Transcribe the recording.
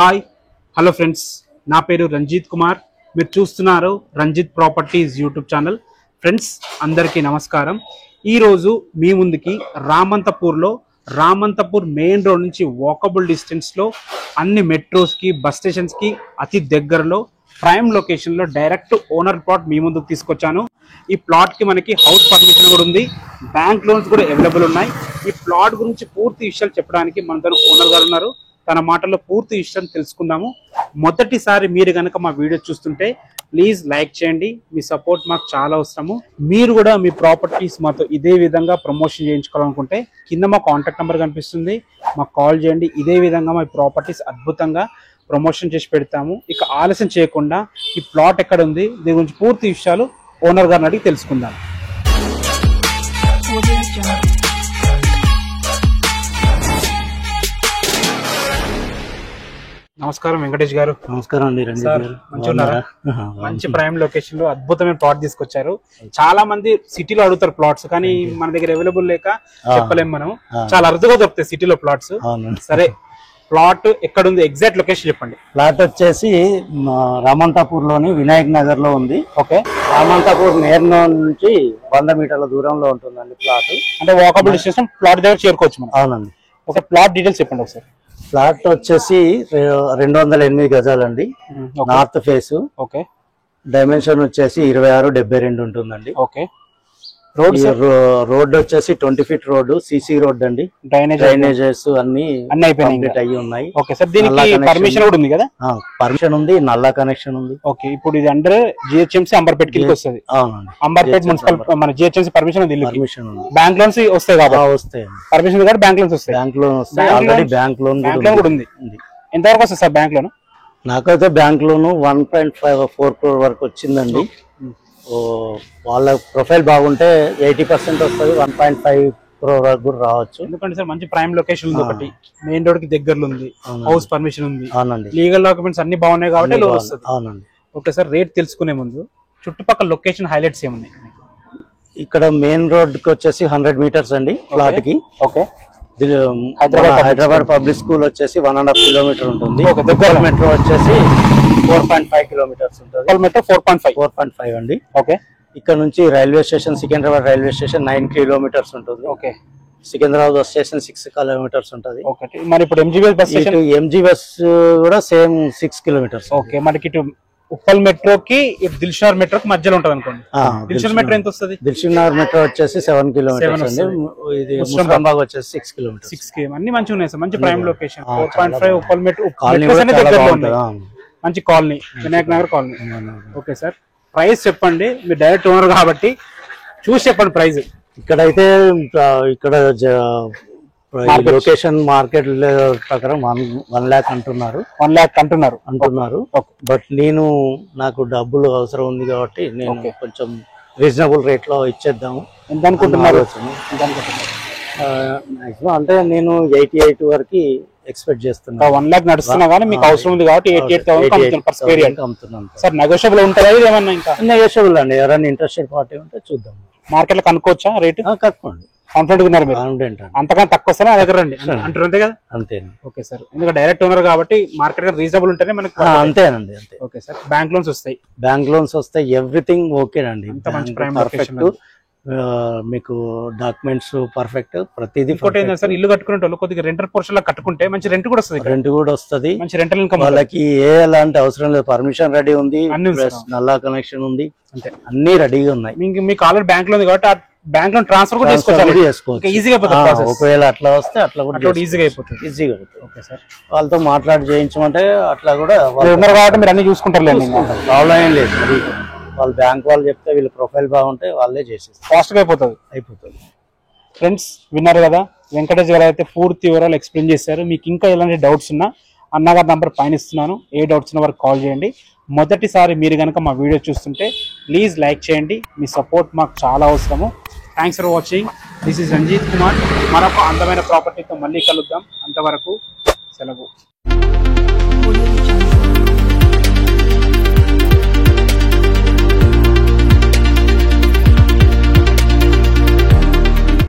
Hi hello friends, నా పేరు రంజిత్ కుమార్. మీరు చూస్తున్నారు Ranjith properties YouTube channel. Friends అందరికీ నమస్కారం. ఈరోజు మీ ముందుకి రామంతపూర్ మెయిన్ రోడ్ నుంచి వాకబుల్ డిస్టెన్స్లో అన్ని మెట్రోస్కి బస్ స్టేషన్స్కి అతి దగ్గరలో ప్రైమ్ లొకేషన్లో డైరెక్ట్ ఓనర్ ప్లాట్ మీ ముందుకు తీసుకొచ్చాను. ఈ ప్లాట్కి మనకి హౌస్ పర్మిషన్ కూడా ఉంది, బ్యాంక్ లోన్స్ కూడా అవైలబుల్ ఉన్నాయి. ఈ ప్లాట్ గురించి పూర్తి విషయాలు చెప్పడానికి మనతో ఓనర్ గారు ఉన్నారు. తన మాటల్లో పూర్తి విషయం తెలుసుకుందాము. మొదటిసారి మీరు కనుక మా వీడియో చూస్తుంటే ప్లీజ్ లైక్ చేయండి. మీ సపోర్ట్ మాకు చాలా అవసరము. మీరు కూడా మీ ప్రాపర్టీస్ మాతో ఇదే విధంగా ప్రమోషన్ చేయించుకోవాలనుకుంటే కింద మా కాంటాక్ట్ నెంబర్ కనిపిస్తుంది, మాకు కాల్ చేయండి. ఇదే విధంగా మా ప్రాపర్టీస్ అద్భుతంగా ప్రమోషన్ చేసి పెడతాము. ఇక ఆలస్యం చేయకుండా ఈ ప్లాట్ ఎక్కడ ఉంది, దీని గురించి పూర్తి విషయాలు ఓనర్ గారిని అడిగి తెలుసుకుందాం. నమస్కారం వెంకటేష్ గారు. నమస్కారం అండి. మంచి ప్రైమ్ లొకేషన్ లో అద్భుతమైన ప్లాట్ తీసుకొచ్చారు. చాలా మంది సిటీలో అడుగుతారు ప్లాట్స్, కానీ మన దగ్గర అవైలబుల్ లేక చెప్పలేము. మనం చాలా అరుదుగా దొరుకుతాయి సిటీలో ప్లాట్స్. సరే, ప్లాట్ ఎక్కడ ఉంది, ఎగ్జాక్ట్ లొకేషన్ చెప్పండి. ప్లాట్ వచ్చేసి రామంతపూర్ లోని వినాయక్ నగర్ లో ఉంది. ఓకే, రామంతపూర్ నేర్నూర్ నుంచి 100 మీటర్ల దూరంలో ఉంటుందండి ప్లాట్. అంటే వాకబుల్ డిస్టెన్స్ ప్లాట్ దగ్గర చేరుకోవచ్చు మనం. అవునండి. ఒక ప్లాట్ డీటెయిల్స్ చెప్పండి ఒకసారి. ప్లాట్ వచ్చేసి 208 గజాలండి, నార్త్ ఫేస్. ఓకే, డైమెన్షన్ వచ్చేసి 26/72 ఉంటుందండి. ఓకే, రోడ్ వచ్చేసి 20 ఫీట్ రోడ్, సిసి రోడ్ అండి. డ్రైనేజెస్ అన్ని కంప్లీట్ అయ్యి ఉన్నాయి. ఓకే సార్, దీనికి పర్మిషన్ కూడా ఉంది కదా? పర్మిషన్ ఉంది, నల్లా కనెక్షన్ ఉంది. ఓకే, ఇప్పుడు ఇది అండర్ జిహెచ్ఎంసీ అంబర్పేట్ కిందకి వస్తుంది. అవునండి, అంబర్పేట్ మున్సిపల్ మన జిహెచ్ఎంసీ పర్మిషన్ ఉంది. పర్మిషన్ ఉంది. బ్యాంక్ లోన్స్ వస్తాయి కాబట్టి వస్తాయి. పర్మిషన్ కూడా బ్యాంక్ లోన్స్ వస్తాయి. బ్యాంక్ లోన్ వస్తాయి. ఆల్రెడీ బ్యాంక్ లోన్ కూడా ఉంది. ఎంతవరకు వస్తుంది సార్ బ్యాంక్ లోన్? నాకైతే బ్యాంక్ లోన్ 1.54 crore వరకు వచ్చిందండి. వాళ్ళ ప్రొఫైల్ బాగుంటే 80% వస్తుంది, 1.5 crore వరకు కూడా రావచ్చు. ఎందుకంటే సార్ మంచి ప్రైమ్ లొకేషన్ ఉంది, ఒకటి మెయిన్ రోడ్ కి దగ్గరలో ఉంది, హౌస్ పర్మిషన్ ఉంది. అవునండి, లీగల్ డాక్యుమెంట్స్ అన్ని బాగున్నాయి కాబట్టి లోన్ వస్తుంది. అవునండి. ఓకే సార్, రేట్ తెలుసుకునే ముందు చుట్టుపక్కల లొకేషన్ హైలైట్స్ ఏమున్నాయి? ఇక్కడ మెయిన్ రోడ్ కి వచ్చేసి 100 మీటర్స్ అండి ప్లాట్ కి. ఓకే, హైదరాబాద్ పబ్లిక్ స్కూల్ వచ్చేసి 1.5 కిలోమీటర్ ఉంటుంది. మెట్రో వచ్చేసి 4.5 కిలోమీటర్స్ ఉంటుంది. మెట్రో 4.5 అండి. ఓకే, ఇక్కడ నుంచి railway station, Secunderabad railway station 9 kilometres ఉంటుంది. ఓకే, సికింద్రాబాద్ స్టేషన్ 6 కిలోమీటర్స్ ఉంటుంది. ఓకే, మరి ఇప్పుడు ఎంజీబీఎస్ బస్ స్టేషన్, ఎంజీబీఎస్ కూడా సేమ్ 6 కిలోమీటర్స్. ఓకే, మనకి ఇటు ఉప్పల్ మెట్రోకి దిల్షుఖ్నగర్ మెట్రోకి మధ్యలో ఉంటది అనుకోండి. దిల్షుఖ్నగర్ మెట్రో ఎంత వస్తుంది? దిల్షుఖ్నగర్ మెట్రో వచ్చేసి 7 కిలోమీటర్స్ అండి. ఇది ముస్లింబాగ్ వచ్చేసి 6 కిలోమీటర్స్. 6 అన్ని మంచిగా ఉన్నాయి సార్, మంచి ప్రైమ్ లొకేషన్. 4.5 ఉప్పల్ మెట్రో మంచి colony, Vinayak Nagar colony. Okay sir, price చెప్పండి. మీరు డైరెక్ట్ ఓనర్ కాబట్టి చూసి చెప్పండి ప్రైస్. ఇక్కడైతే ఇక్కడ లొకేషన్ మార్కెట్ ప్రకారం 1 lakh అంటున్నారు. 1 lakh అంటున్నారు. బట్ నాకు డబ్బులు అవసరం ఉంది కాబట్టి నేను కొంచెం రీజనబుల్ రేట్ లో ఇచ్చేద్దాము. ఎంత అనుకుంటున్నారు? మాక్సిమం అంటే నేను 88 వరకు ఎక్స్పెక్ట్ చేస్తున్నాను. 1 lakh నడుస్తున్నా కానీ మీకు అవసరం ఉంది కాబట్టి 88,000 పర్ స్క్వేర్ యార్డ్ అమ్ముతున్నాను. సార్, నెగోషియబుల్ ఉంటుందా ఏమన్నా? ఇంకా నెగోషియబుల్ అండి. ఎవరైనా ఇంట్రెస్టెడ్ పార్టీ ఉంటే చూద్దాం. మార్కెట్ లో కనుక్కోవచ్చా రేటు? కనుక్కోండి. కాన్ఫిడెంట్ ఉన్నారు మీరు? అంతకన్నా తక్కువ వస్తే నా దగ్గర రండి అంటారు, అంతే కదా? అంతే. ఓకే సార్, ఎందుకంటే డైరెక్ట్ ఓనర్ కాబట్టి మార్కెట్ రీజనబుల్ ఉంటేనే మనకి. అంతేనండి, అంతే. ఓకే సార్, బ్యాంక్ లోన్స్ వస్తాయి. బ్యాంక్ లోన్స్ వస్తాయి, ఎవ్రీథింగ్ ఓకేనండి. పర్ఫెక్ట్, మీకు డాక్యుమెంట్స్ పర్ఫెక్ట్, ప్రతిదీ. ఇంకోటి ఏంటంటే సార్, ఇల్లు కట్టుకునే వాళ్ళు కొద్దిగా రెంటల్ పోర్షన్ లో కట్టుకుంటే మంచి రెంట్ కూడా వస్తుంది. మంచి రెంటల్ ఇన్కమ్. వాళ్ళకి ఎలాంటి అవసరం లేదు, పర్మిషన్ రెడీ ఉంది, నల్లా కనెక్షన్ ఉంది, అంటే అన్ని రెడీగా ఉన్నాయి. మీకు ఆల్రెడీ బ్యాంక్ లో ఉంది కాబట్టి ఆ బ్యాంక్ లో ట్రాన్స్ఫర్ కూడా చేసుకోవచ్చు ఈజీగా అయిపోతుంది. ఒకవేళ అట్లా వస్తే అట్లా కూడా ఈజీగా అయిపోతుంది. ఓకే సార్, వాళ్ళతో మాట్లాడి చేయించమంటే అట్లా కూడా ఉన్నారు కాబట్టి మీరు అన్ని చూసుకుంటారు. ప్రాబ్లం ఏం లేదు. వాళ్ళ బ్యాంక్ వాళ్ళు చెప్తే వీళ్ళ ప్రొఫైల్ బాగుంటే వాళ్ళే చేసేస్తారు, ఫాస్ట్ గా అయిపోతుంది. ఫ్రెండ్స్, విన్నారు కదా, వెంకటేష్ గారు అయితే పూర్తి వివరాలు ఎక్స్ప్లెయిన్ చేశారు. మీకు ఇంకా ఎలాంటి డౌట్స్ ఉన్నా అన్నగారి నంబర్ పైన ఇస్తున్నాను, ఏ డౌట్స్ ఉన్న వరకు కాల్ చేయండి. మొదటిసారి మీరు కనుక మా వీడియో చూస్తుంటే ప్లీజ్ లైక్ చేయండి. మీ సపోర్ట్ మాకు చాలా అవసరము. Thanks for watching. This is Ranjith Kumar. మరొక అందమైన ప్రాపర్టీతో మళ్ళీ కలుద్దాం. అంతవరకు సెలవు.